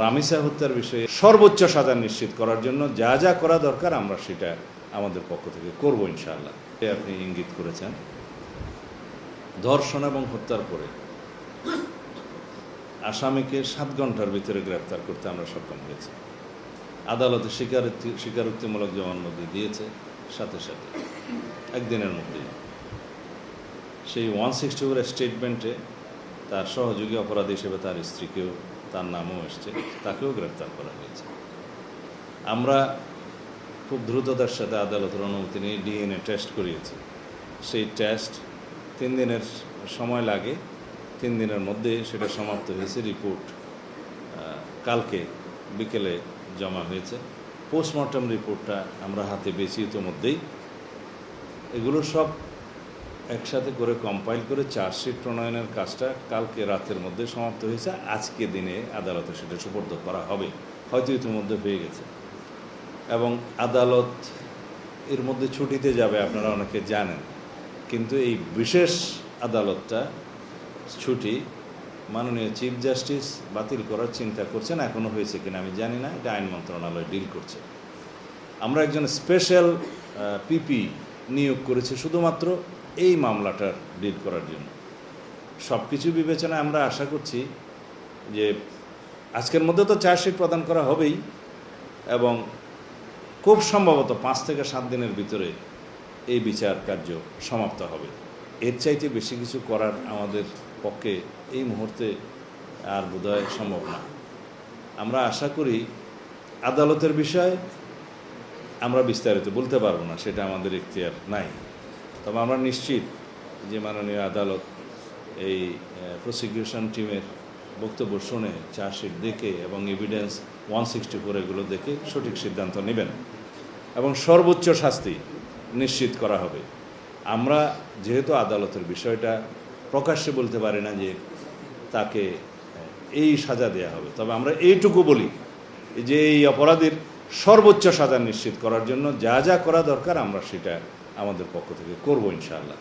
রামিসা হত্যার বিষয়ে সর্বোচ্চ সাজা নিশ্চিত করার জন্য যা যা করা দরকার আমরা সেটা আমাদের পক্ষ থেকে করব ইনশাআল্লাহ। আপনি ইঙ্গিত করেছেন, ধর্ষণ এবং হত্যার পরে আসামিকে 7 ঘন্টার ভিতরে গ্রেফতার করতে আমরা সক্ষম হয়েছি। আদালতে স্বীকারোক্তিমূলক জবানবন্দি দিয়েছে, সাথে সাথে একদিনের মধ্যেই সেই 164 স্টেটমেন্টে তার সহযোগী অপরাধী হিসেবে তার স্ত্রীকেও, তার নামও এসছে, তাকেও গ্রেফতার করা হয়েছে। আমরা খুব দ্রুততার সাথে আদালতের অনুমতি নিয়ে ডিএনএ টেস্ট করিয়েছি। সেই টেস্ট 3 দিনের সময় লাগে, 3 দিনের মধ্যে সেটা সমাপ্ত হয়েছে। রিপোর্ট কালকে বিকেলে জমা হয়েছে। পোস্টমর্টম রিপোর্টটা আমরা হাতে পেয়েছি ইতিমধ্যেই। এগুলো সব একসাথে করে কম্পাইল করে চার্জশিট প্রণয়নের কাজটা কালকে রাতের মধ্যে সমাপ্ত হয়েছে। আজকে দিনে আদালতে সেটা সুপর্দ করা হবে, হয়তো ইতিমধ্যে হয়ে গেছে। এবং আদালত এর মধ্যে ছুটিতে যাবে, আপনারা অনেকে জানেন। কিন্তু এই বিশেষ আদালতটা ছুটি মাননীয় চিফ জাস্টিস বাতিল করার চিন্তা করছেন। এখনও হয়েছে কিনা আমি জানি না, এটা আইন মন্ত্রণালয় ডিল করছে। আমরা একজন স্পেশাল পিপি নিয়োগ করেছি শুধুমাত্র এই মামলাটার ডিল করার জন্য। সব কিছু বিবেচনায় আমরা আশা করছি যে আজকের মধ্যে তো চার্জশিট প্রদান করা হবেই, এবং খুব সম্ভবত 5 থেকে 7 দিনের ভিতরে এই বিচার কার্য সমাপ্ত হবে। এর চাইতে বেশি কিছু করার আমাদের পক্ষে এই মুহূর্তে আর বোধহয় সম্ভব না। আমরা আশা করি আদালতের বিষয় আমরা বিস্তারিত বলতে পারবো না, সেটা আমাদের এখতিয়ার নাই। তবে আমরা নিশ্চিত যে মাননীয় আদালত এই প্রসিকিউশন টিমের বক্তব্য শুনে, চার্জশিট দেখে এবং এভিডেন্স 164 এগুলো দেখে সঠিক সিদ্ধান্ত নেবেন এবং সর্বোচ্চ শাস্তি নিশ্চিত করা হবে। আমরা যেহেতু আদালতের বিষয়টা প্রকাশ্যে বলতে পারি না যে তাকে এই সাজা দেওয়া হবে, তবে আমরা এইটুকু বলি যে এই অপরাধীর সর্বোচ্চ সাজা নিশ্চিত করার জন্য যা যা করা দরকার আমরা সেটা আমাদের পক্ষ থেকে করব ইনশাআল্লাহ।